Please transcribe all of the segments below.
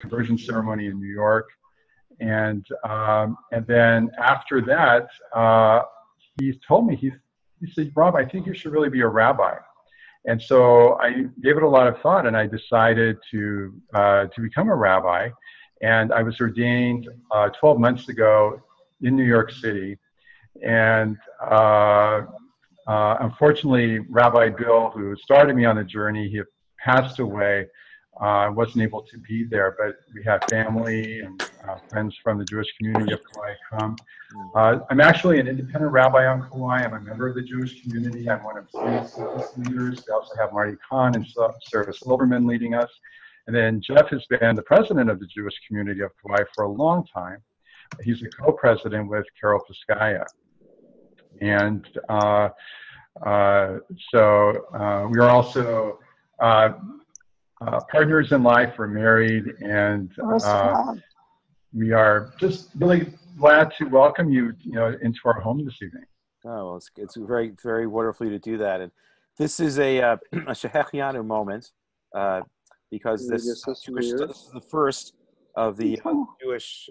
conversion ceremony in New York. And then after that, he told me, he said, Rob, I think you should really be a rabbi. And so I gave it a lot of thought, and I decided to become a rabbi. And I was ordained 12 months ago in New York City. And unfortunately, Rabbi Bill, who started me on the journey, he passed away. I wasn't able to be there, but we had family and friends from the Jewish community of Kauai come. I'm actually an independent rabbi on Kauai. I'm a member of the Jewish community. I'm one of 3 service leaders. We also have Marty Kahn and Sarah Silverman leading us. And then Jeff has been the president of the Jewish community of Kauai for a long time. He's a co-president with Carol Piscaya. And so we are also partners in life. We're married, and we are just really glad to welcome you, into our home this evening. Oh, well, it's very, very wonderful to do that. And this is a Shehechianu moment because this is the first of the Jewish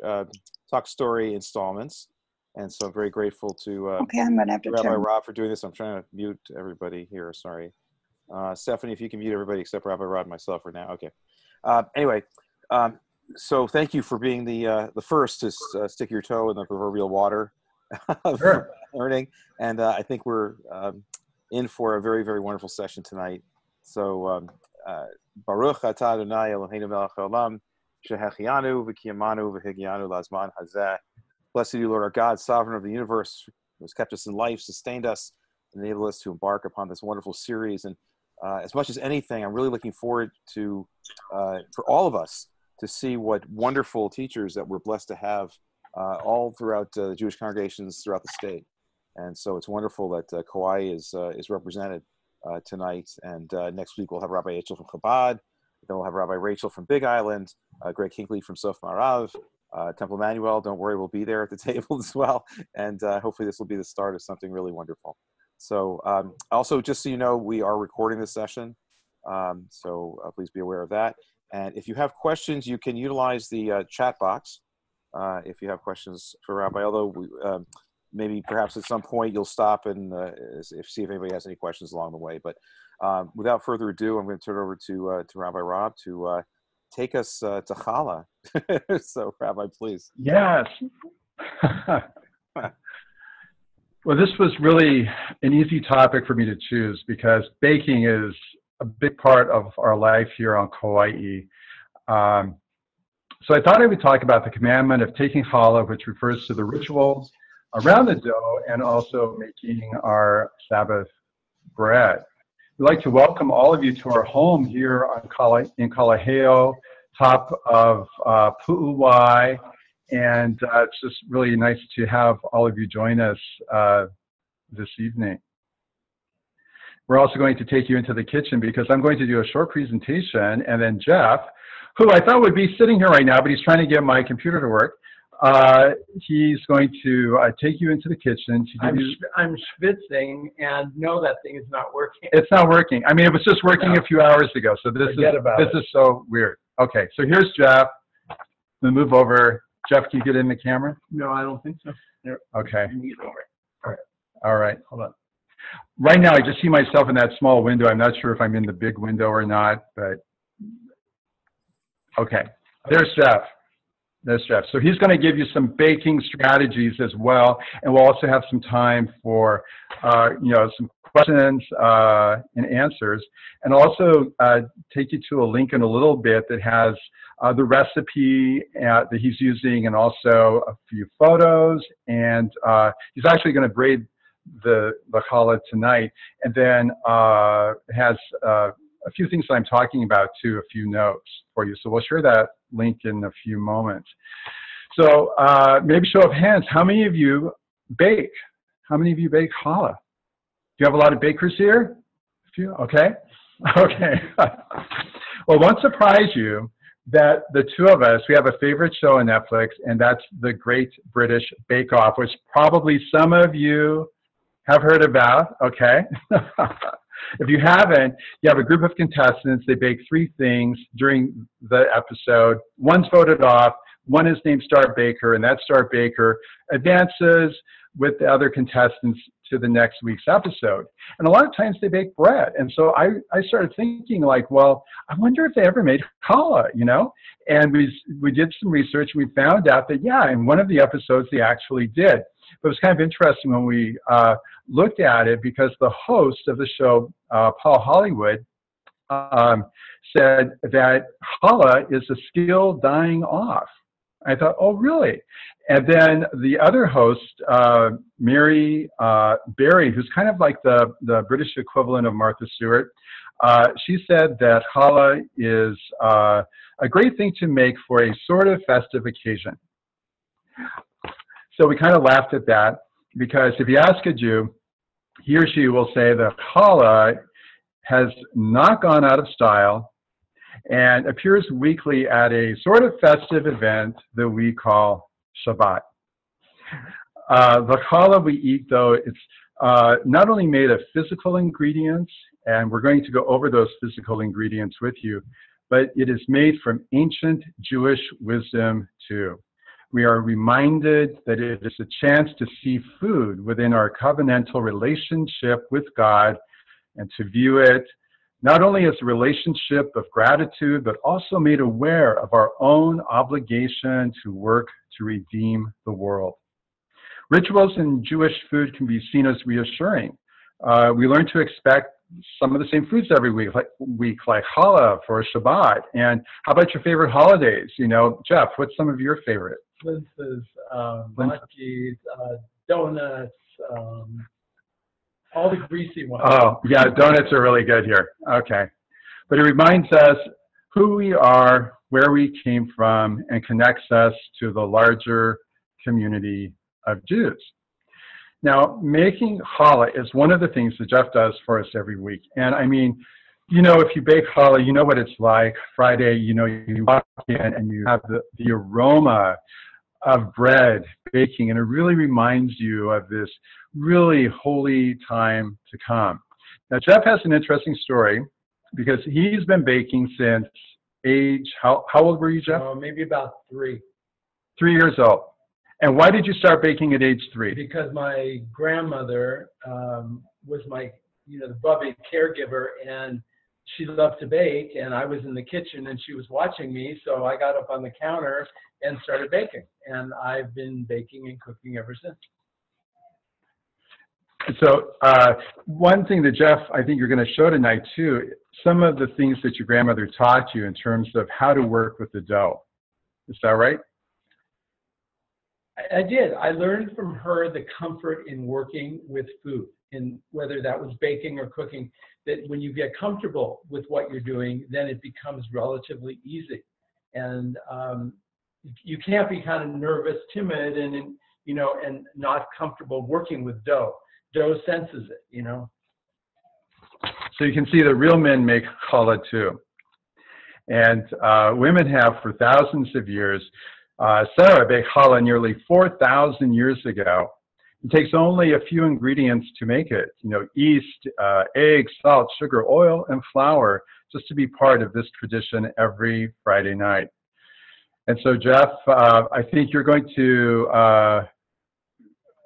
Talk Story installments. And so I'm very grateful to I'm gonna have to Rabbi Rob for doing this. I'm trying to mute everybody here. Sorry. Stephanie, if you can mute everybody except Rabbi Rod and myself for now. Okay. Anyway, so thank you for being the first to stick your toe in the proverbial water of learning. And I think we're in for a very, very wonderful session tonight. So Baruch atah Adonai Eloheinu melech haolam shehechianu v'kiyamanu v'higyanu lazman hazeh. Blessed you, Lord our God, sovereign of the universe, who has kept us in life, sustained us, and enabled us to embark upon this wonderful series. And as much as anything, I'm really looking forward to, for all of us, to see what wonderful teachers that we're blessed to have all throughout the Jewish congregations throughout the state. And so it's wonderful that Kauai is represented tonight. And next week we'll have Rabbi Rachel from Chabad. Then we'll have Rabbi Rachel from Big Island, Greg Kinkley from Sof Marav, Temple Emmanuel. Don't worry, we'll be there at the table as well. And hopefully this will be the start of something really wonderful. So also, just so you know, we are recording this session. So please be aware of that. And if you have questions, you can utilize the chat box if you have questions for Rabbi, although we, maybe perhaps at some point you'll stop and see if anybody has any questions along the way. But without further ado, I'm going to turn it over to Rabbi Rob to take us to Challah. So Rabbi, please. Yes. Well, this was really an easy topic for me to choose because baking is a big part of our life here on Kauai. So I thought I would talk about the commandment of taking challah, which refers to the rituals around the dough and also making our Sabbath bread. We'd like to welcome all of you to our home here on in Kalaheo, top of Pu'uwai. And it's just really nice to have all of you join us this evening. We're also going to take you into the kitchen because I'm going to do a short presentation, and then Jeff, who I thought would be sitting here right now, but he's trying to get my computer to work. He's going to take you into the kitchen. I'm schwitzing and know that thing is not working. It's not working. I mean, it was just working a few hours ago, so this is so weird. Okay, so here's Jeff. We'll move over. Jeff, can you get in the camera? No, I don't think so. Here. Okay. Get over it. All right. All right. Hold on. Right now, I just see myself in that small window. I'm not sure if I'm in the big window or not, but okay. There's Jeff. There's Jeff. So he's going to give you some baking strategies as well, and we'll also have some time for, some questions and answers, and also take you to a link in a little bit that has the recipe that he's using, and also a few photos. And he's actually going to braid the challah tonight, and then has a few things that I'm talking about too, a few notes for you. So we'll share that link in a few moments. So maybe show of hands, how many of you bake? How many of you bake challah? Do you have a lot of bakers here? A few? Okay. Okay. Well, it won't surprise you that the two of us, we have a favorite show on Netflix, and that's the Great British Bake Off, which probably some of you have heard about, okay? If you haven't, you have a group of contestants. They bake 3 things during the episode. One's voted off. One is named Star Baker, and that Star Baker advances with the other contestants to the next week's episode. And a lot of times they bake bread. And so I started thinking like, well, I wonder if they ever made challah, you know? And we did some research. And we found out that, yeah, in one of the episodes they actually did. But it was kind of interesting when we looked at it because the host of the show, Paul Hollywood, said that challah is a skill dying off. I thought, oh, really? And then the other host, Mary Berry, who's kind of like the British equivalent of Martha Stewart, she said that challah is a great thing to make for a sort of festive occasion. So we kind of laughed at that because if you ask a Jew, he or she will say that challah has not gone out of style and appears weekly at a sort of festive event that we call Shabbat. The challah we eat, though, it's not only made of physical ingredients, and we're going to go over those physical ingredients with you, but it is made from ancient Jewish wisdom, too. We are reminded that it is a chance to see food within our covenantal relationship with God and to view it not only as a relationship of gratitude, but also made aware of our own obligation to work to redeem the world. Rituals in Jewish food can be seen as reassuring. We learn to expect some of the same foods every week, like challah for Shabbat. And how about your favorite holidays? You know, Jeff, what's some of your favorite? Linses, munchies, donuts, all the greasy ones. Oh, yeah, donuts are really good here. Okay. But it reminds us who we are, where we came from, and connects us to the larger community of Jews. Now, making challah is one of the things that Jeff does for us every week. And I mean, you know, if you bake challah, you know what it's like. Friday, you know, you walk in and you have the aroma of bread baking, and it really reminds you of this really holy time to come. Now, Jeff has an interesting story because he's been baking since age, how old were you, Jeff? Maybe about 3. 3 years old. And why did you start baking at age 3? Because my grandmother was my, the Bubby caregiver, and she loved to bake, and I was in the kitchen and she was watching me, so I got up on the counter and started baking, and I've been baking and cooking ever since. So one thing that Jeff, I think you're going to show tonight too, some of the things that your grandmother taught you in terms of how to work with the dough. Is that right? I did. I learned from her the comfort in working with food, and whether that was baking or cooking, that when you get comfortable with what you're doing, then it becomes relatively easy. And you can't be kind of nervous, timid, and not comfortable working with dough. Dough senses it, So you can see that real men make challah too. And women have for thousands of years. Sarah baked challah nearly 4,000 years ago. It takes only a few ingredients to make it, yeast, eggs, salt, sugar, oil, and flour, just to be part of this tradition every Friday night. And so, Jeff, I think you're going to,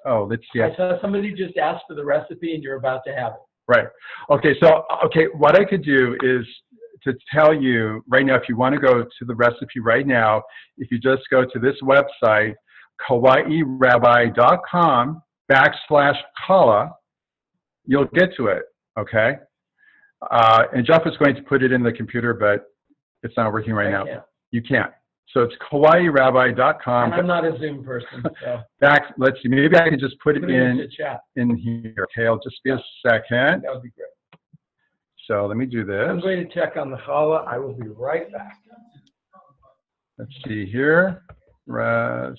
let's see. I saw somebody just asked for the recipe and you're about to have it. Right. Okay, so, what I could do is to tell you right now, if you want to go to the recipe right now, if you just go to this website, KauaiRabbi.com/challah, you'll get to it, okay? And Jeff is going to put it in the computer, but it's not working right now. You can't. So it's KauaiRabbi.com. And I'm not a Zoom person. So. Let's see, maybe I can just put it in the chat. In here. Okay, I'll just be a second. That would be great. So let me do this. I'm going to check on the challah. I will be right back. Let's see here. Recipe.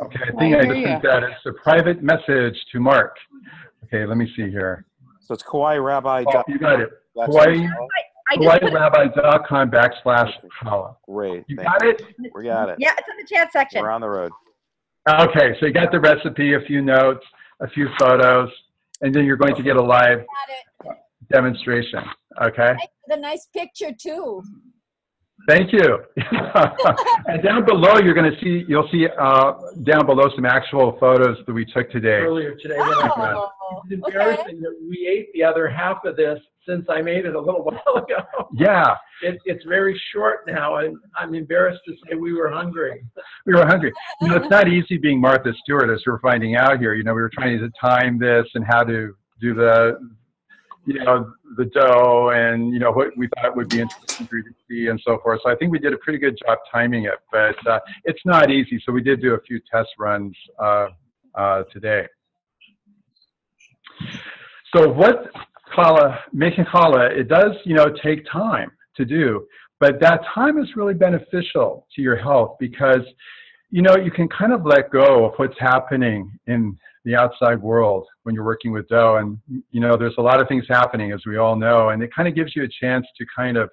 Okay, I think I just sent that as a private message to Mark. Okay, let me see here. So it's Kauai Rabbi. Oh, you got it. KauaiRabbi.com/challah. Great. You got it? We got it. Yeah, it's in the chat section. We're on the road. Okay, so you got the recipe, a few notes, a few photos, and then you're going to get a live demonstration. Okay. The nice picture too. Thank you. And down below, you'll see down below some actual photos that we took today. Earlier today. Oh, It's embarrassing that we ate the other half of this since I made it a little while ago. Yeah. It's very short now, and I'm embarrassed to say we were hungry. We were hungry. You know, it's not easy being Martha Stewart, as we're finding out here. You know, we were trying to time this and how to do the dough and, you know, what we thought would be interesting for you to see and so forth. So I think we did a pretty good job timing it, but it's not easy. So we did do a few test runs today. So making challah, it does, you know, take time to do, but that time is really beneficial to your health because, you know, you can kind of let go of what's happening in the outside world when you're working with dough. And, you know, there's a lot of things happening, as we all know, and it kind of gives you a chance to kind of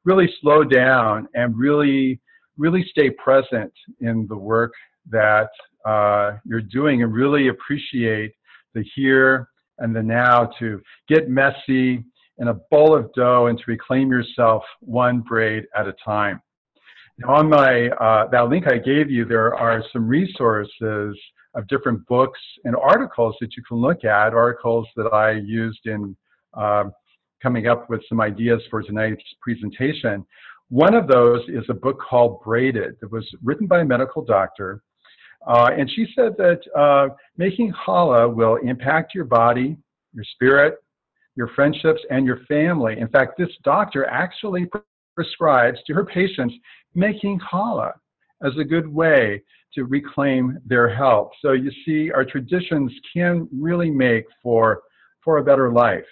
really slow down and really, really stay present in the work that you're doing and really appreciate the here and the now, to get messy in a bowl of dough and to reclaim yourself one braid at a time. Now, on that link I gave you, there are some resources of different books and articles that you can look at, articles that I used in coming up with some ideas for tonight's presentation. One of those is a book called Braided. It was written by a medical doctor. And she said that making challah will impact your body, your spirit, your friendships, and your family. In fact, this doctor actually prescribes to her patients making challah as a good way to reclaim their health. So you see, our traditions can really make for a better life.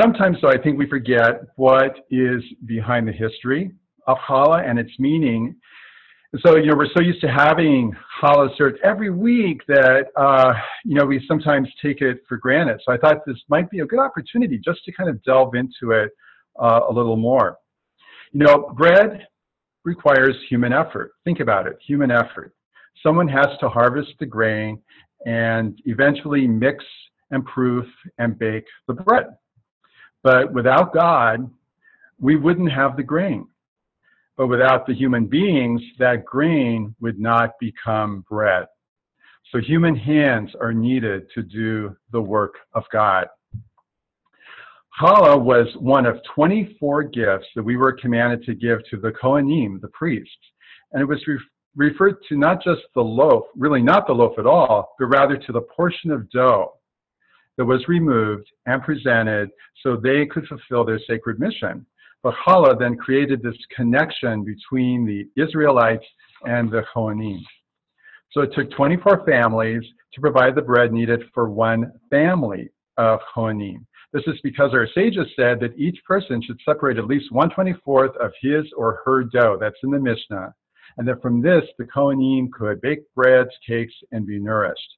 Sometimes, though, I think we forget what is behind the history of challah and its meaning. So, you know, we're so used to having challah served every week that, you know, we sometimes take it for granted. So I thought this might be a good opportunity just to kind of delve into it a little more. You know, bread requires human effort. Think about it, human effort. Someone has to harvest the grain and eventually mix and proof and bake the bread. But without God, we wouldn't have the grain. But without the human beings, that grain would not become bread. So human hands are needed to do the work of God. Challah was one of 24 gifts that we were commanded to give to the Kohanim, the priests. And it was referred to not just the loaf, really not the loaf at all, but rather to the portion of dough that was removed and presented so they could fulfill their sacred mission. But challah then created this connection between the Israelites and the Kohanim. So it took 24 families to provide the bread needed for one family of Kohanim. This is because our sages said that each person should separate at least 1/24 of his or her dough. That's in the Mishnah. And that from this, the Kohanim could bake breads, cakes, and be nourished.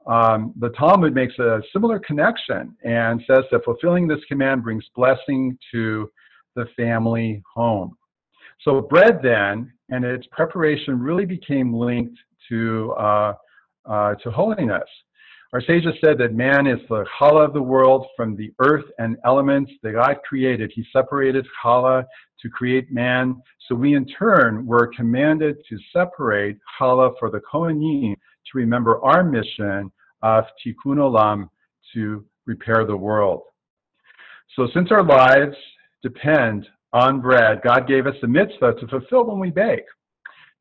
The Talmud makes a similar connection and says that fulfilling this command brings blessing to the family home. So bread then and its preparation really became linked to holiness. Our sages said that man is the challah of the world. From the earth and elements that God created, he separated challah to create man. So we in turn were commanded to separate challah for the Kohanim to remember our mission of tikkun olam, to repair the world. So since our lives depend on bread, God gave us a mitzvah to fulfill when we bake.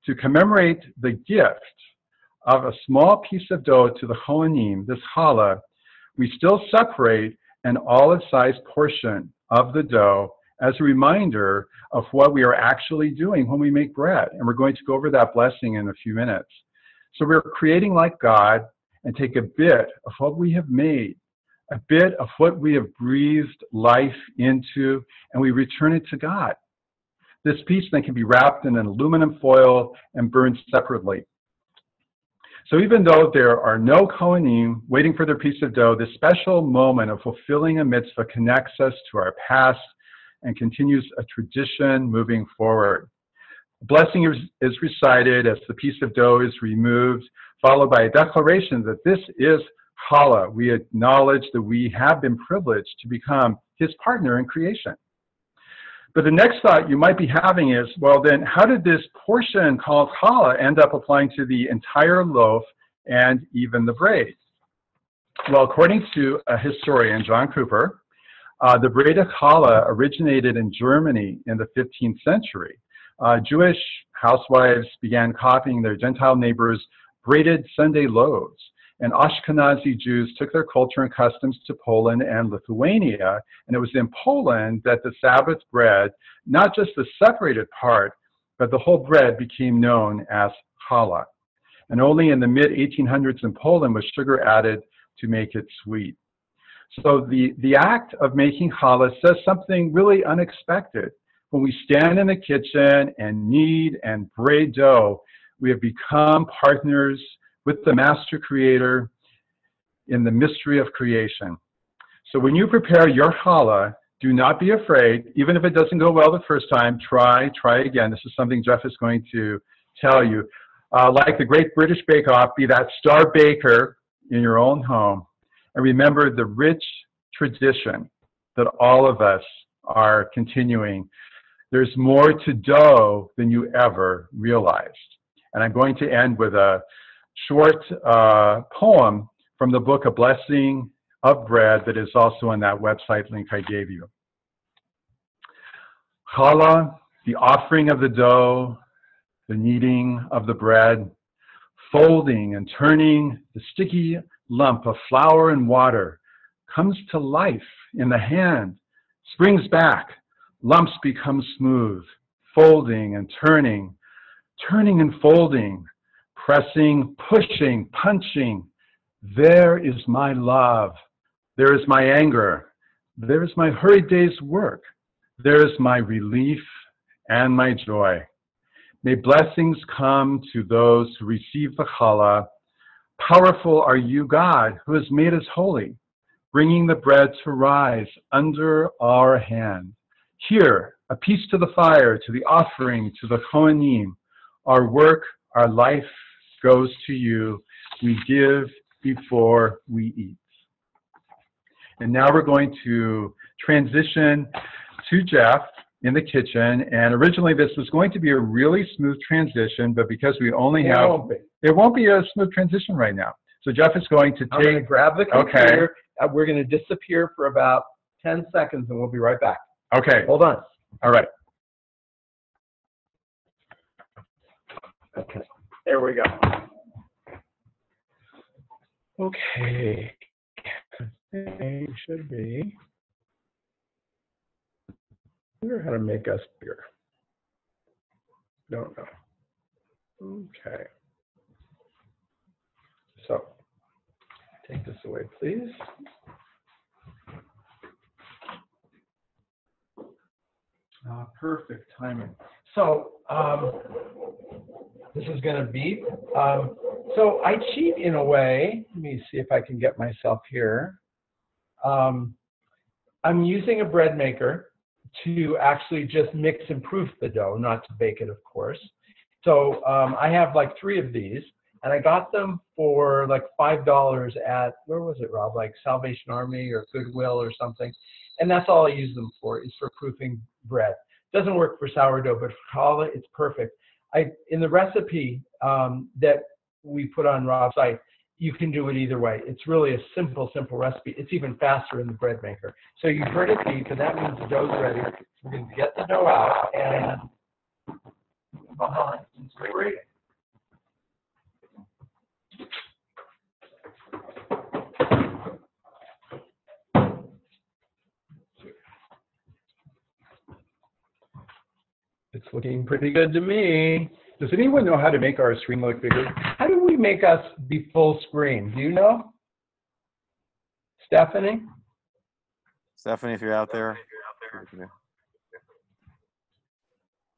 To commemorate the gift of a small piece of dough to the Kohanim, this challah, we still separate an olive-sized portion of the dough as a reminder of what we are actually doing when we make bread. And we're going to go over that blessing in a few minutes. So we're creating like God and take a bit of what we have made, a bit of what we have breathed life into, and we return it to God. This piece then can be wrapped in an aluminum foil and burned separately. So even though there are no Kohanim waiting for their piece of dough, this special moment of fulfilling a mitzvah connects us to our past and continues a tradition moving forward. A blessing is recited as the piece of dough is removed, followed by a declaration that this is challah. We acknowledge that we have been privileged to become his partner in creation. But the next thought you might be having is, well, then how did this portion called challah end up applying to the entire loaf and even the braid? Well, according to a historian, John Cooper, the braid of challah originated in Germany in the 15th century. Jewish housewives began copying their Gentile neighbors' braided Sunday loaves, and Ashkenazi Jews took their culture and customs to Poland and Lithuania, and it was in Poland that the Sabbath bread, not just the separated part, but the whole bread became known as challah. And only in the mid-1800s in Poland was sugar added to make it sweet. So the act of making challah says something really unexpected. When we stand in the kitchen and knead and braid dough, we have become partners with the master creator in the mystery of creation. So when you prepare your challah, do not be afraid. Even if it doesn't go well the first time, try again. This is something Jeff is going to tell you. Like the Great British Bake Off, be that star baker in your own home. And remember the rich tradition that all of us are continuing. There's more to dough than you ever realized. And I'm going to end with a short poem from the book A Blessing of Bread that is also on that website link I gave you. Challah, the offering of the dough, the kneading of the bread, folding and turning the sticky lump of flour and water, comes to life in the hand, springs back, lumps become smooth, folding and turning and folding, pressing, pushing, punching. There is my love. There is my anger. There is my hurried day's work. There is my relief and my joy. May blessings come to those who receive the challah. Powerful are you, God, who has made us holy, bringing the bread to rise under our hand. Here, a piece to the fire, to the offering, to the Kohanim. Our work, our life goes to you. We give before we eat. And now we're going to transition to Jeff in the kitchen. And originally this was going to be a really smooth transition, but because we only have, it won't be a smooth transition right now. So Jeff is going to I'm going to grab the computer. Okay. We're going to disappear for about 10 seconds and we'll be right back. Okay. Hold on. All right. Okay. There we go. Okay. It should be. I wonder how to make us bigger. Don't know. Okay. So, take this away, please. Perfect timing. So, this is going to beep. So I cheat in a way. Let me see if I can get myself here. I'm using a bread maker to actually just mix and proof the dough, not to bake it, of course. So I have like 3 of these, and I got them for like $5 at, where was it, Rob? Like Salvation Army or Goodwill or something. And that's all I use them for, is for proofing bread. Doesn't work for sourdough, but for challah, it's perfect. In the recipe that we put on Rob's site, you can do it either way. It's really a simple recipe. It's even faster in the bread maker. So you've heard it beep, and that means the dough's ready. We're going to get the dough out and it's great. It's looking pretty good to me. Does anyone know how to make our screen look bigger? How do we make us be full screen? Do you know? Stephanie? Stephanie, if you're out there.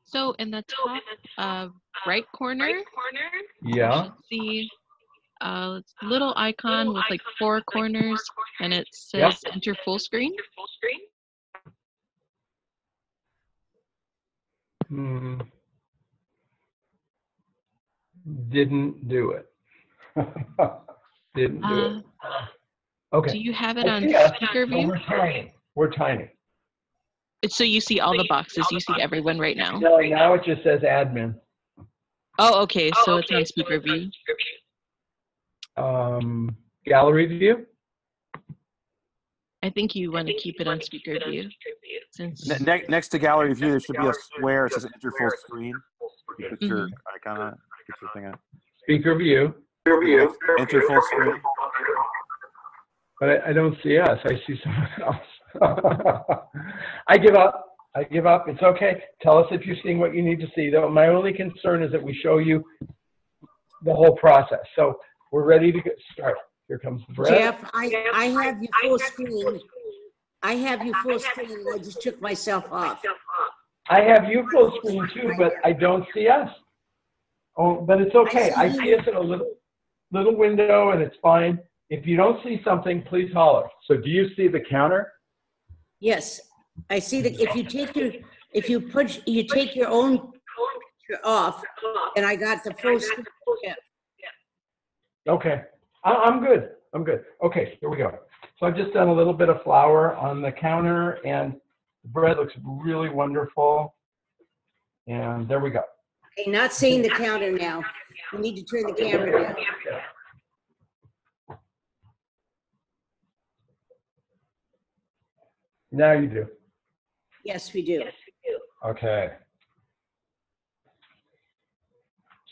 So in the top right corner, Yeah. you should see a little icon with like 4 corners, and it Yep. says enter full screen. Didn't do it. Didn't do it. Okay. Do you have it I on see us, speaker but view? we're tiny. We're tiny. So you see all the boxes. You see everyone right now. No, now it just says admin. Oh, okay. So it's on speaker view. Gallery view? I think you want to keep it on speaker view. Since Next to gallery view, there should be a square. It says enter full screen. You put your icon on it. Put your thing on it. Speaker view. Enter full screen. But I don't see us. I see someone else. I give up. I give up. It's okay. Tell us if you're seeing what you need to see. Though my only concern is that we show you the whole process. So we're ready to start. Here comes the bread. Jeff, I have you full screen. I have you full screen, and I just took myself off. I have you full screen too, but I don't see us. Oh, but it's okay. I see us in a little window, and it's fine. If you don't see something, please holler. So do you see the counter? Yes, I see that if you take your own picture off, and I got the full screen. Yeah. Okay, I'm good. I'm good. Okay, here we go. So I've just done a little bit of flour on the counter, and the bread looks really wonderful. And there we go. Okay, not seeing the counter now. You need to turn the camera down. Now you do. Yes, we do. Okay.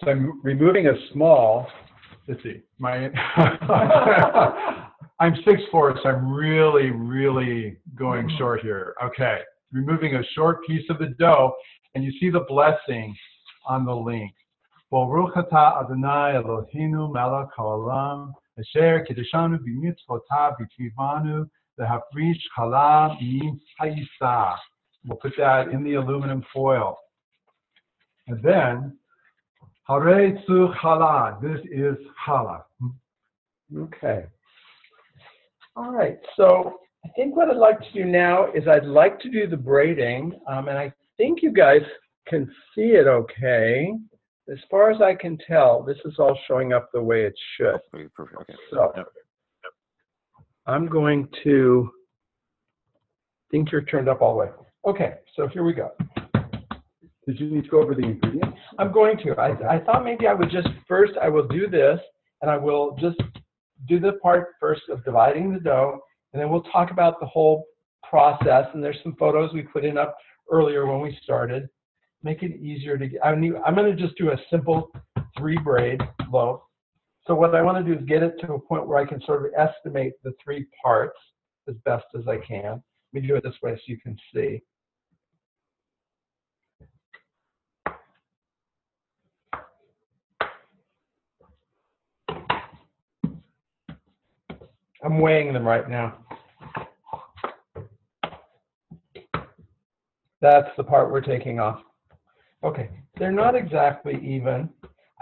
So I'm removing a small, let's see, I'm 6'4", so I'm really going short here. Okay, removing a short piece of the dough, and you see the blessing on the link. Baruch atah Adonai Eloheinu melech haolam, asher kiddushanu b'mitzvotav v'tzivanu v'hafrish challah min ha'isah. We'll put that in the aluminum foil. And then, harei tzu challah. This is challah. Okay. All right. So I think what I'd like to do now is I'd like to do the braiding, and I think you guys can see it okay. As far as I can tell, this is all showing up the way it should. Perfect. Okay. So I'm going to think you're turned up all the way. Okay, so here we go. Did you need to go over the ingredients? I'm going to. I thought maybe I would just first, I will do this, and I will just do the part first of dividing the dough, and then we'll talk about the whole process. And there's some photos we put in up earlier when we started. Make it easier to get. I'm going to just do a simple 3 braid loaf. So what I want to do is get it to a point where I can sort of estimate the 3 parts as best as I can. Let me do it this way so you can see. I'm weighing them right now. That's the part we're taking off. Okay, they're not exactly even.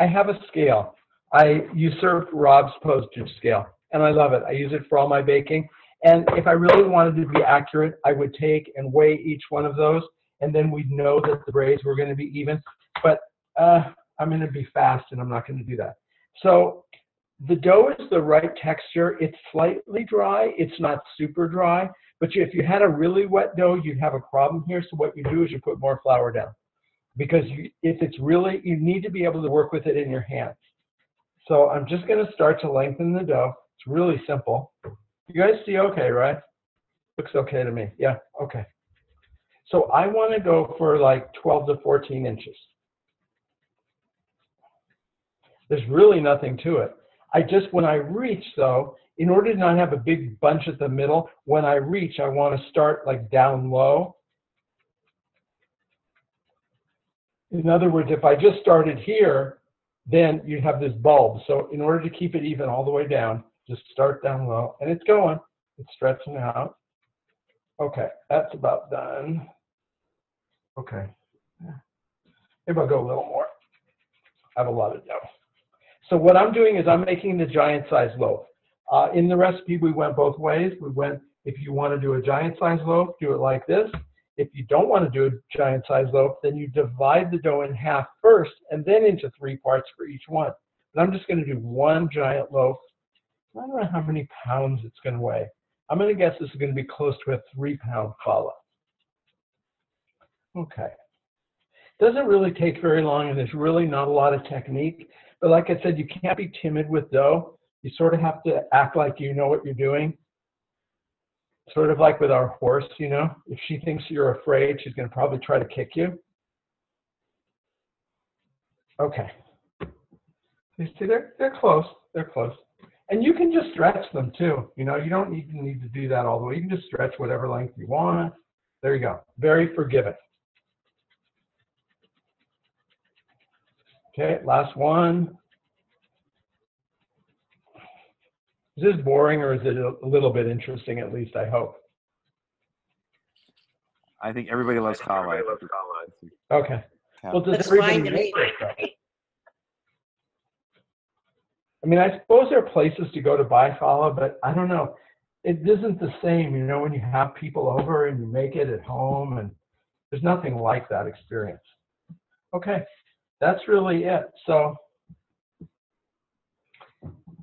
I have a scale. I usurped Rob's postage scale, and I love it. I use it for all my baking. And if I really wanted to be accurate, I would take and weigh each one of those, and then we'd know that the braids were going to be even. But I'm going to be fast, and I'm not going to do that. So the dough is the right texture. It's slightly dry. It's not super dry. But if you had a really wet dough, you'd have a problem here. So what you do is you put more flour down. Because if it's really, you need to be able to work with it in your hands. So I'm just going to start to lengthen the dough. It's really simple. You guys see okay, right? Looks okay to me. Yeah, okay. So I want to go for like 12 to 14 inches. There's really nothing to it. When I reach though, in order to not have a big bunch at the middle, when I reach, I want to start like down low. In other words, if I just started here, then you'd have this bulb. So in order to keep it even all the way down, just start down low. And it's going. It's stretching out. Okay, that's about done. Okay. Maybe I'll go a little more. I have a lot of dough. So what I'm doing is I'm making the giant size loaf. In the recipe, we went both ways. We went, if you want to do a giant size loaf, do it like this. If you don't want to do a giant size loaf, then you divide the dough in half first and then into 3 parts for each one. But I'm just going to do one giant loaf. I don't know how many pounds it's going to weigh. I'm going to guess this is going to be close to a 3-pound challah. Okay. Doesn't really take very long, and there's really not a lot of technique. But like I said, you can't be timid with dough. You sort of have to act like you know what you're doing. Sort of like with our horse, you know. If she thinks you're afraid, she's going to probably try to kick you. Okay. You see, they're close. They're close. And you can just stretch them too. You know, you don't even need to do that all the way. You can just stretch whatever length you want. There you go. Very forgiving. Okay, last one. Is this boring, or is it a little bit interesting, at least, I hope? I think everybody loves Kauai. Okay. Well, does That's everybody fine to make me. this stuff? I mean, I suppose there are places to go to buy challah, but I don't know. It isn't the same, you know, when you have people over and you make it at home, and there's nothing like that experience. Okay, that's really it. So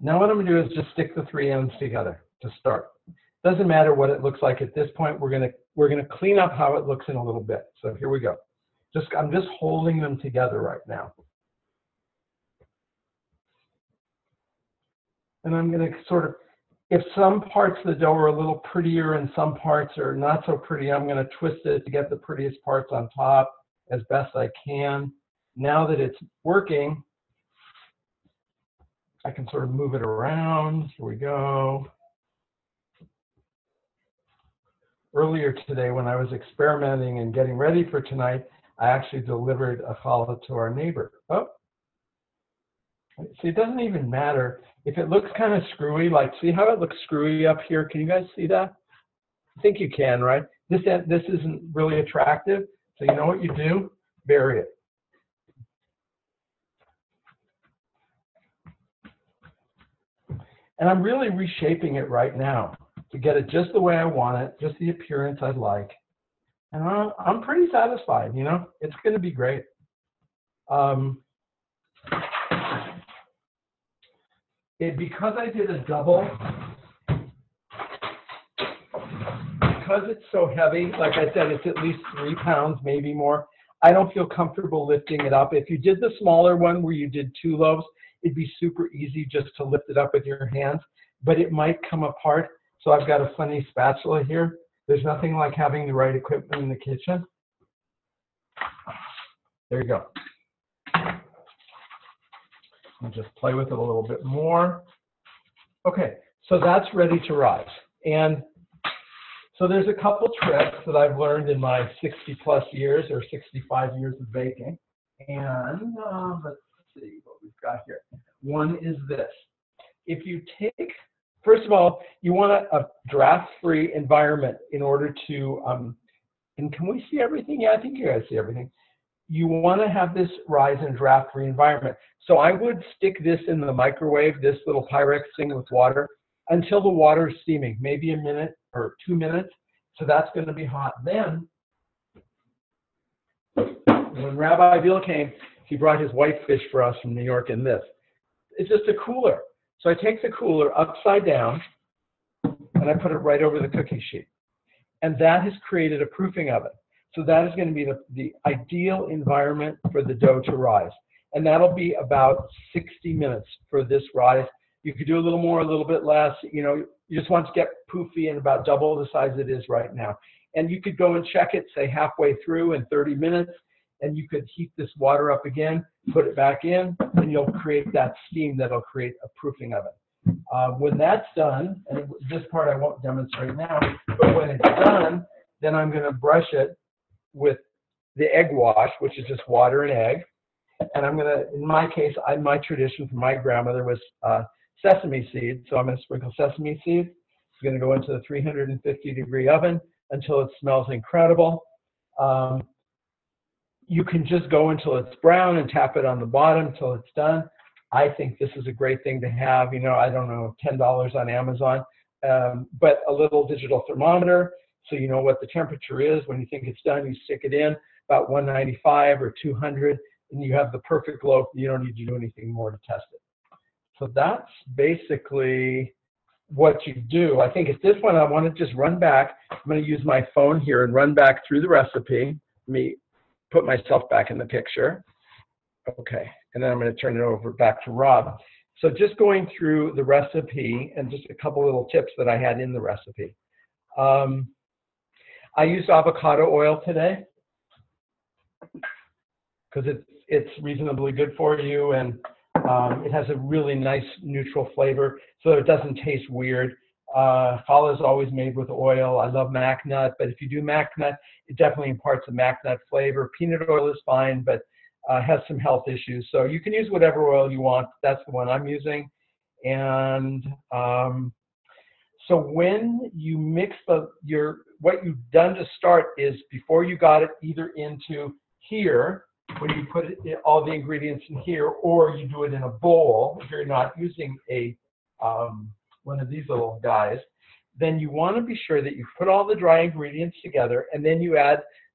now what I'm going to do is just stick the 3 ends together to start. Doesn't matter what it looks like at this point. We're going to clean up how it looks in a little bit. So here we go. I'm just holding them together right now. And I'm going to sort of, if some parts of the dough are a little prettier and some parts are not so pretty, I'm going to twist it to get the prettiest parts on top as best I can. Now that it's working, I can sort of move it around. Here we go. Earlier today, when I was experimenting and getting ready for tonight, I actually delivered a challah to our neighbor. Oh. See, it doesn't even matter. If it looks kind of screwy, like, see how it looks screwy up here? Can you guys see that? I think you can, right? This isn't really attractive. So you know what you do? Bury it. And I'm really reshaping it right now to get it just the way I want it, just the appearance I'd like. And I'm pretty satisfied, you know? It's going to be great. Because I did a double, because it's so heavy, like I said, it's at least 3 pounds, maybe more. I don't feel comfortable lifting it up. If you did the smaller one where you did 2 loaves, it'd be super easy just to lift it up with your hands, but it might come apart. So I've got a funny spatula here. There's nothing like having the right equipment in the kitchen. There you go. I'll just play with it a little bit more. Okay, so that's ready to rise. And so there's a couple tricks that I've learned in my 60+ years or 65 years of baking. And let's see what we've got here. One is this. If you take, first of all, you want a draft-free environment in order to, and can we see everything? Yeah, I think you guys see everything. You want to have this rise in draft-free environment. So I would stick this in the microwave, this little Pyrex thing with water, until the water is steaming, maybe a minute or 2 minutes. So that's going to be hot. Then, when Rabbi Bill came, he brought his whitefish for us from New York in this. It's just a cooler. So I take the cooler upside down, and I put it right over the cookie sheet. And that has created a proofing oven. So that is going to be the ideal environment for the dough to rise. And that'll be about 60 minutes for this rise. You could do a little more, a little bit less. You know, you just want to get poofy and about double the size it is right now. And you could go and check it, say halfway through in 30 minutes, and you could heat this water up again, put it back in, and you'll create that steam that'll create a proofing oven. When that's done, and this part I won't demonstrate now, but when it's done, then I'm going to brush it with the egg wash, which is just water and egg. And I'm going to, in my case, my tradition from my grandmother was sesame seeds. So I'm going to sprinkle sesame seeds. It's going to go into the 350-degree oven until it smells incredible. You can just go until it's brown and tap it on the bottom until it's done. I think this is a great thing to have. You know, I don't know, $10 on Amazon, but a little digital thermometer, so you know what the temperature is. When you think it's done, you stick it in about 195 or 200, and you have the perfect loaf. You don't need to do anything more to test it. So that's basically what you do. I think at this one, I want to just run back. I'm going to use my phone here and run back through the recipe. Let me put myself back in the picture. Okay, and then I'm going to turn it over back to Rob. So just going through the recipe and just a couple little tips that I had in the recipe. I used avocado oil today because it's reasonably good for you, and it has a really nice neutral flavor, so it doesn't taste weird. Challah is always made with oil. I love mac nut, but if you do mac nut, it definitely imparts a mac nut flavor. Peanut oil is fine, but has some health issues. So you can use whatever oil you want. That's the one I'm using. And so when you mix what you've done to start is before you got it either into here, when you put all the ingredients in here, or you do it in a bowl, if you're not using a one of these little guys, then you want to be sure that you put all the dry ingredients together, and then you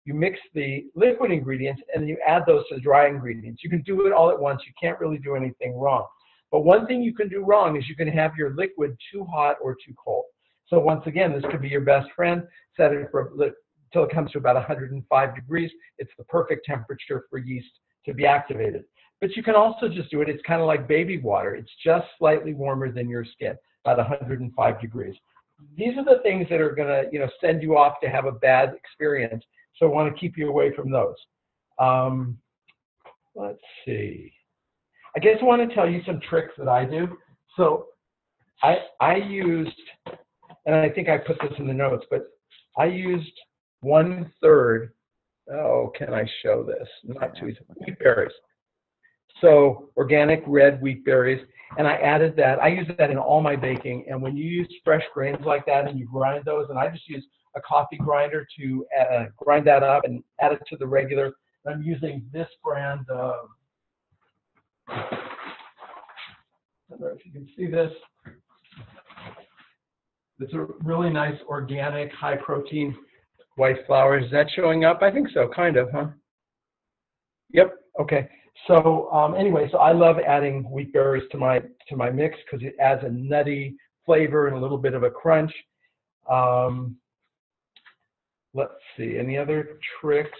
mix the liquid ingredients, and then you add those to the dry ingredients. You can do it all at once. You can't really do anything wrong. But one thing you can do wrong is you can have your liquid too hot or too cold. So once again, this could be your best friend. Set it until it comes to about 105 degrees. It's the perfect temperature for yeast to be activated. But you can also just do it. It's kind of like baby water. It's just slightly warmer than your skin, about 105 degrees. These are the things that are going to, send you off to have a bad experience. So I want to keep you away from those. Let's see. I guess I want to tell you some tricks that I do. So I used, and I think I put this in the notes, but I used 1/3. Oh, can I show this? Not too easy. Wheat berries. So organic red wheat berries, and I added that. I use that in all my baking. And when you use fresh grains like that and you grind those, and I just use a coffee grinder to grind that up and add it to the regular. I'm using this brand of, I don't know if you can see this. It's a really nice organic, high protein white flour. Is that showing up? I think so, kind of, huh? Yep, okay. So anyway, so I love adding wheat berries to my mix because it adds a nutty flavor and a little bit of a crunch. Let's see, any other tricks?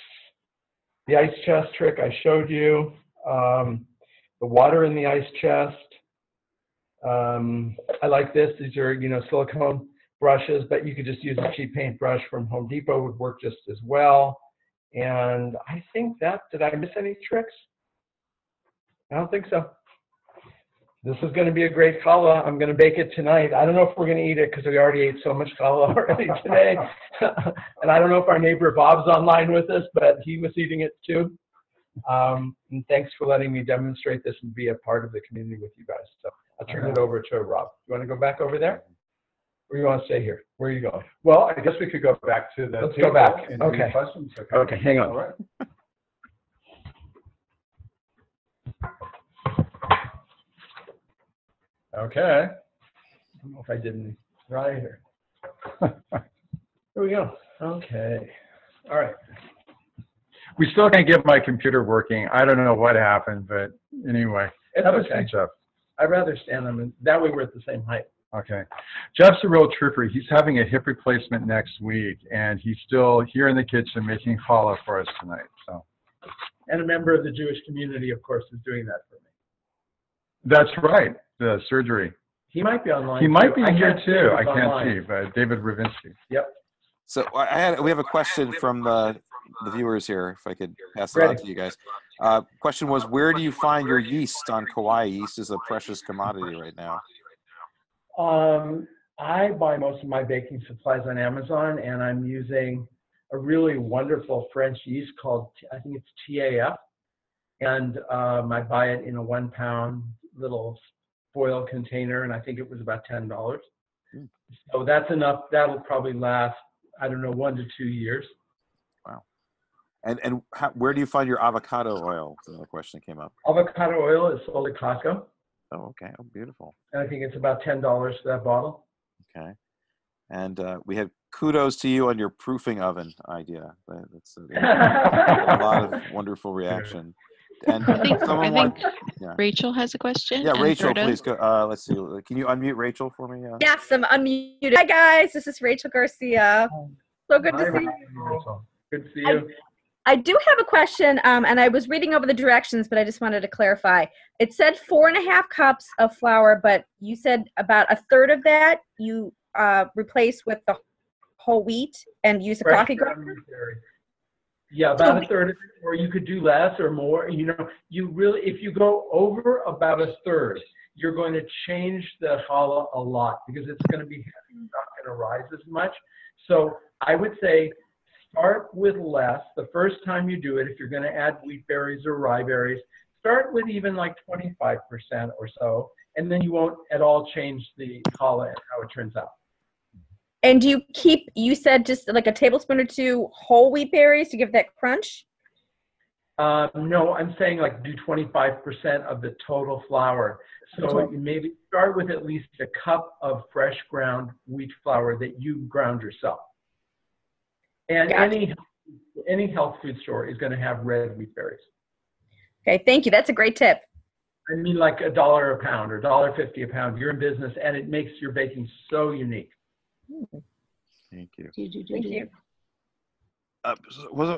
The ice chest trick I showed you. The water in the ice chest. I like this. These are, silicone brushes, but you could just use a cheap paintbrush from Home Depot, would work just as well. And I think did I miss any tricks? I don't think so. This is going to be a great challah. I'm going to bake it tonight. I don't know if we're going to eat it because we already ate so much challah already today. And I don't know if our neighbor Bob's online with us, but he was eating it too. And thanks for letting me demonstrate this and be a part of the community with you guys. So I'll turn it over to Rob. You want to go back over there? Or you want to stay here? Where are you going? Well, I guess we could go back to the Let's go back. And Okay. Questions. Okay, hang on. All right. Okay. I don't know if I didn't right here. Here we go. Okay. All right. We still can't get my computer working. I don't know what happened, but anyway. It's Have a okay. seat, Jeff. I'd rather stand them, and that way we're at the same height. Okay. Jeff's a real trooper. He's having a hip replacement next week, and he's still here in the kitchen making challah for us tonight. So. And a member of the Jewish community, of course, is doing that for me. That's right. The surgery. He might be online. He might be I here can't see too. if I he's can't online. see, but David Ravinsky. Yep. So we have a question from the viewers here, if I could pass it on to you guys. Question was, where do you find your yeast on Kauai? Yeast is a precious commodity right now. I buy most of my baking supplies on Amazon, and I'm using a really wonderful French yeast called, I think it's TAF, and I buy it in a 1 pound little foil container, and I think it was about $10. So that's enough. That'll probably last, I don't know, 1 to 2 years. Wow. And where do you find your avocado oil? Another question came up. Avocado oil is sold at Costco. Oh, okay. Oh, beautiful. And I think it's about $10 for that bottle. Okay. And we had kudos to you on your proofing oven idea. That's a lot of wonderful reaction. And I think yeah. Rachel has a question. Yeah, and Rachel, Berta. please go. Let's see. Can you unmute Rachel for me? Yes, I'm unmuted. Hi guys, this is Rachel Garcia. So good to see you. Good to see you. I do have a question, and I was reading over the directions, but I just wanted to clarify. It said 4.5 cups of flour, but you said about a third of that you replace with the whole wheat and use the coffee grinder? Yeah, about a third of it, or you could do less or more. You know, you really, if you go over about a third, you're going to change the challah a lot because it's going to be heavy, not going to rise as much. So I would say start with less. The first time you do it, if you're going to add wheat berries or rye berries, start with even like 25% or so, and then you won't at all change the challah and how it turns out. And do you keep, you said just like a tablespoon or two whole wheat berries to give that crunch? No, I'm saying like do 25% of the total flour. So you maybe start with at least a cup of fresh ground wheat flour that you ground yourself. And any health food store is going to have red wheat berries. Okay, thank you. That's a great tip. I mean, like $1 a pound or $1.50 a pound. You're in business, and it makes your baking so unique. Thank you. Thank you.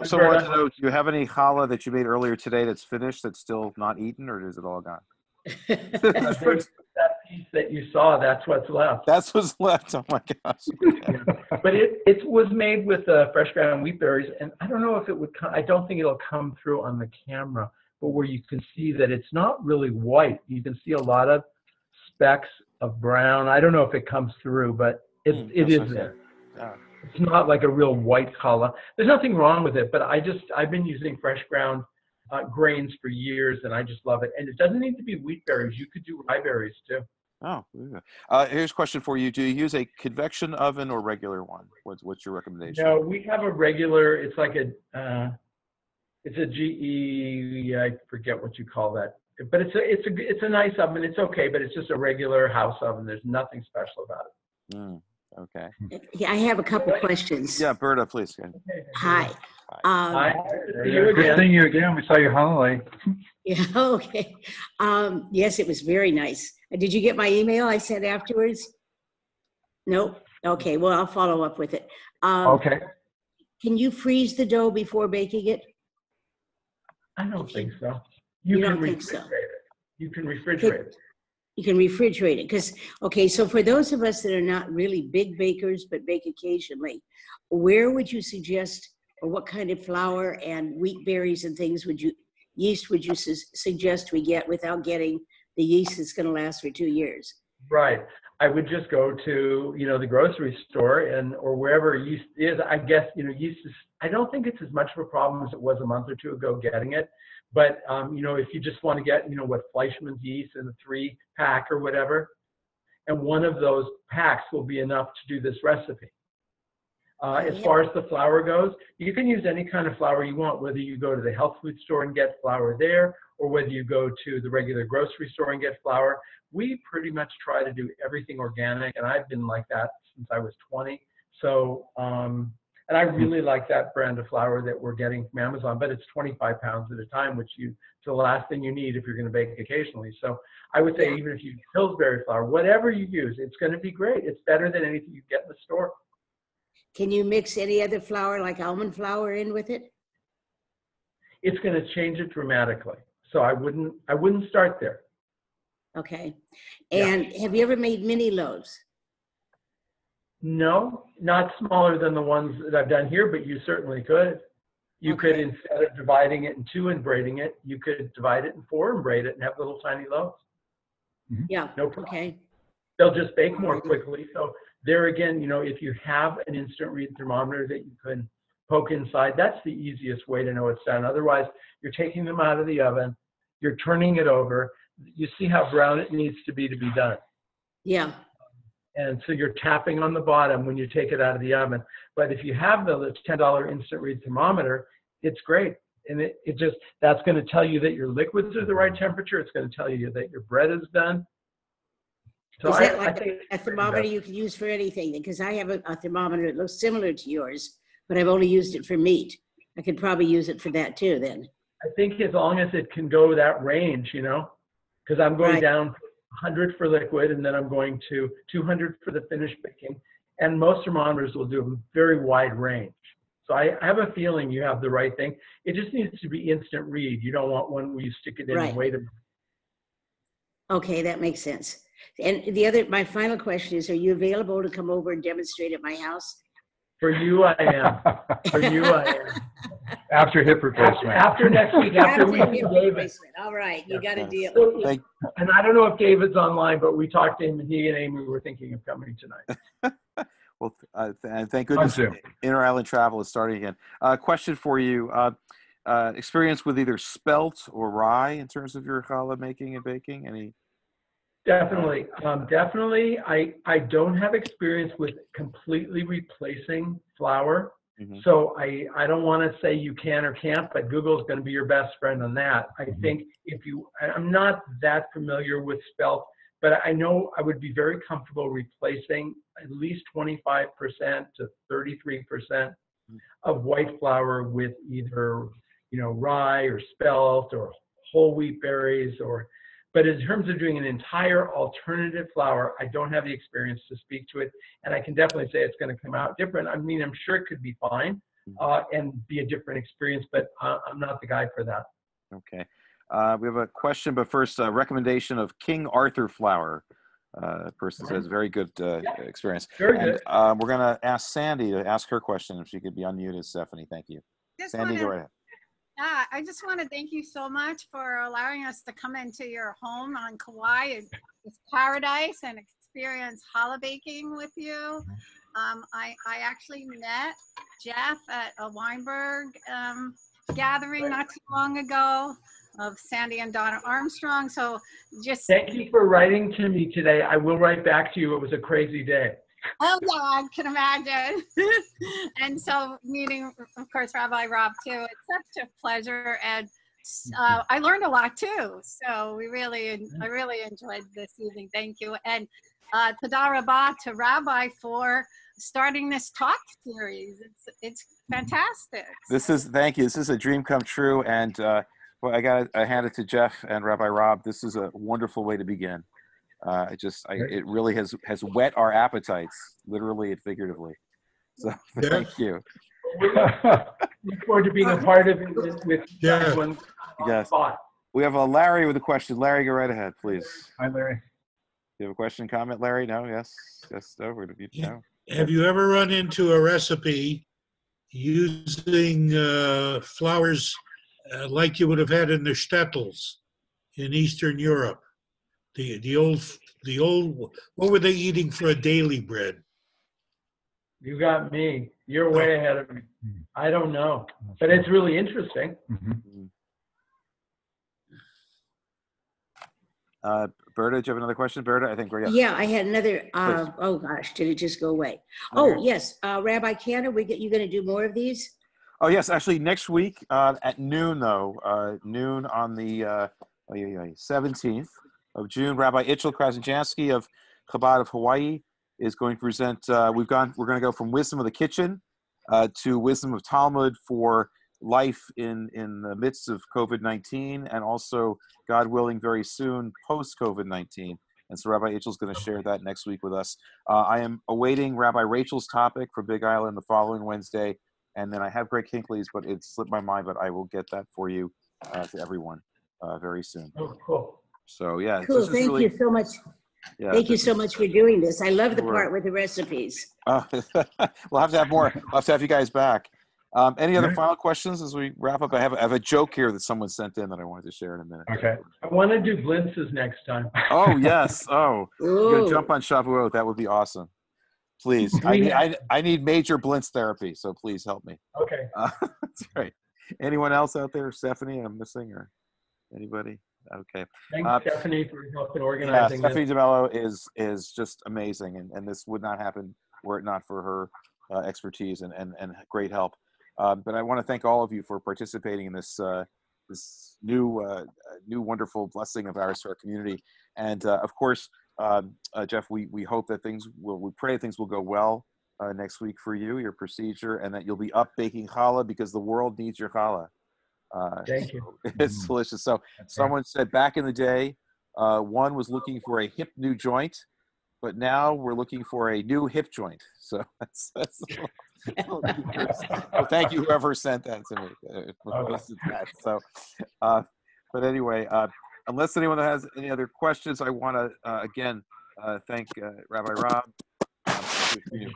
Someone wanted to know, do you have any challah that you made earlier today that's finished, that's still not eaten, or is it all gone? That piece that you saw, that's what's left. That's what's left. Oh my gosh. Yeah. But it was made with fresh ground wheat berries, and I don't know if it would come, I don't think it'll come through on the camera, but where you can see that it's not really white. You can see a lot of specks of brown. I don't know if it comes through, but it is there. Yeah. It's not like a real white challah. There's nothing wrong with it, but I've been using fresh ground grains for years, and I just love it. And it doesn't need to be wheat berries. You could do rye berries too. Oh, yeah. Here's a question for you. Do you use a convection oven or regular one? What's your recommendation? No, we have a regular. It's like it's a GE. I forget what you call that, but it's a nice oven. It's okay, but it's just a regular house oven. There's nothing special about it. Okay. Yeah, I have a couple questions. Yeah, Berta, please. Hi. Hi. Good seeing you again. We saw you holiday. Yeah, okay. Yes, it was very nice. Did you get my email I sent afterwards? Nope. Okay, well, I'll follow up with it. Okay. Can you freeze the dough before baking it? I don't think so. You don't think so? You can refrigerate it. You can refrigerate it because, okay, so for those of us that are not really big bakers but bake occasionally, where would you suggest, or what kind of flour and wheat berries and things yeast would you suggest we get without getting the yeast that's going to last for 2 years? Right. I would just go to, the grocery store or wherever yeast is. I guess, yeast is, I don't think it's as much of a problem as it was a month or two ago getting it. But, if you just want to get, what Fleischmann's yeast in a 3-pack or whatever, and one of those packs will be enough to do this recipe. As far as the flour goes, you can use any kind of flour you want, whether you go to the health food store and get flour there, or whether you go to the regular grocery store and get flour. We pretty much try to do everything organic, and I've been like that since I was 20. So, and I really like that brand of flour that we're getting from Amazon, but it's 25 pounds at a time, which it's the last thing you need if you're going to bake occasionally. So I would say even if you use Pillsbury flour, whatever you use, it's going to be great. It's better than anything you get in the store. Can you mix any other flour, like almond flour, in with it? It's going to change it dramatically. So I wouldn't start there. Okay. And have you ever made mini loaves? No, not smaller than the ones that I've done here, but you certainly could. You could, instead of dividing it in 2 and braiding it, you could divide it in 4 and braid it and have little tiny loaves. Yeah. No problem. Okay. They'll just bake more quickly. So there again, if you have an instant read thermometer that you can poke inside, that's the easiest way to know it's done. Otherwise, you're taking them out of the oven, you're turning it over. You see how brown it needs to be done. Yeah. And so you're tapping on the bottom when you take it out of the oven. But if you have the $10 instant read thermometer, it's great. And that's going to tell you that your liquids are the right temperature. It's going to tell you that your bread is done. So Is that I like think a thermometer you can use for anything? Because I have a thermometer that looks similar to yours, but I've only used it for meat. I could probably use it for that too then. I think as long as it can go that range, because I'm going down 100 for liquid, and then I'm going to 200 for the finished baking. And most thermometers will do a very wide range. So I have a feeling you have the right thing. It just needs to be instant read. You don't want one where you stick it in and wait a minute. Okay, that makes sense. And my final question is, are you available to come over and demonstrate at my house? For you, I am. For you, I am. After hip replacement. After next week, after we see hip David. replacement. All right, you got a deal. And I don't know if David's online, but we talked to him, and he and Amy were thinking of coming tonight. Well, and thank goodness inter-island travel is starting again. Question for you. Experience with either spelt or rye in terms of your challah making and baking? Any? Definitely. Definitely. I don't have experience with completely replacing flour. Mm-hmm. So I don't want to say you can or can't, but Google's going to be your best friend on that. I think I'm not that familiar with spelt, but I know I would be very comfortable replacing at least 25% to 33% of white flour with either, rye or spelt or whole wheat berries but in terms of doing an entire alternative flour, I don't have the experience to speak to it. And I can definitely say it's going to come out different. I mean, I'm sure it could be fine and be a different experience, but I'm not the guy for that. Okay. We have a question, but first, recommendation of King Arthur flour. Person says very good experience. Very good. We're going to ask Sandy to ask her question if she could be unmuted, Stephanie. Thank you. Sandy, go right ahead. I just want to thank you so much for allowing us to come into your home on Kauai. It's paradise and experience challah baking with you. I actually met Jeff at a Weinberg gathering not too long ago of Sandy and Donna Armstrong. So just thank you for writing to me today. I will write back to you. It was a crazy day. Oh yeah, I can imagine. And so meeting, of course, Rabbi Rob too. It's such a pleasure, and I learned a lot too. So I really enjoyed this evening. Thank you, and Toda Rabah to Rabbi for starting this talk series. It's fantastic. Thank you. This is a dream come true, and well, I hand it to Jeff and Rabbi Rob. This is a wonderful way to begin. It really has whet our appetites, literally and figuratively. So thank you. Look forward to being a part of it with everyone. Yes. We have a Larry with a question. Larry, go right ahead, please. Hi, Larry. Do you have a question, comment, Larry? No? Yes? Yes? No? No? Have you ever run into a recipe using flours like you would have had in the shtetls in Eastern Europe? The old, what were they eating for a daily bread? You got me. You're way ahead of me. I don't know, but it's really interesting. Mm-hmm. Berta, do you have another question? Berta, I think we're Yeah, I had another. Oh gosh, did it just go away? Oh yes, Rabbi Cantor, you going to do more of these? Oh yes, actually next week at noon though, noon on the 17th of June, Rabbi Itchel Krasinjansky of Chabad of Hawaii is going to present. We're going to go from wisdom of the kitchen to wisdom of Talmud for life in the midst of COVID-19, and also, God willing, very soon post COVID-19. And so Rabbi Itchel is going to share that next week with us. I am awaiting Rabbi Rachel's topic for Big Island the following Wednesday, and then I have Greg Hinckley's, but it slipped my mind. But I will get that for you to everyone very soon. Oh, cool. So yeah, cool. Thank you so much. Yeah, thank you so much for doing this. I love the part with the recipes. We'll have to have more. We'll have to have you guys back. Any other final questions as we wrap up? I have a joke here that someone sent in that I wanted to share in a minute. Okay. I want to do blintzes next time. Oh yes. Oh, you're gonna jump on Shavuot. That would be awesome. Please, I need major blintz therapy. So please help me. Okay. That's right. Anyone else out there? Stephanie, I'm missing, or anybody? Okay. Thanks, Stephanie, for helping organizing Stephanie DeMello is just amazing, and this would not happen were it not for her expertise and great help. But I want to thank all of you for participating in this this new wonderful blessing of ours to our community. And of course, Jeff, we hope that we pray things will go well next week for you, your procedure, and that you'll be up baking challah because the world needs your challah. Thank you. It's delicious. So someone said back in the day, one was looking for a hip new joint, but now we're looking for a new hip joint. So that's well, thank you whoever sent that to me. So, but anyway, unless anyone has any other questions, I want to again thank Rabbi Rob,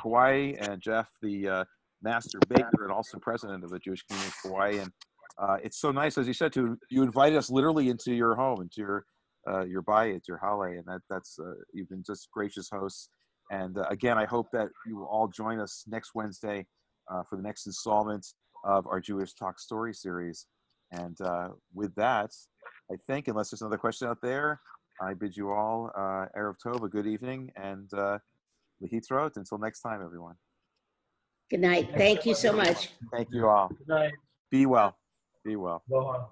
Kauai, and Jeff, the master baker and also president of the Jewish community of Kauai. And it's so nice, as you said, you invited us literally into your home, into your bayit, your hale, and that's you've been just gracious hosts. And again, I hope that you will all join us next Wednesday for the next installment of our Jewish Talk Story series. And with that, I think, unless there's another question out there, I bid you all Erev Tov, a good evening, and Lehitraot. Until next time, everyone. Good night. Thank you so much. Thank you all. Good night. Be well. Be well. Aloha.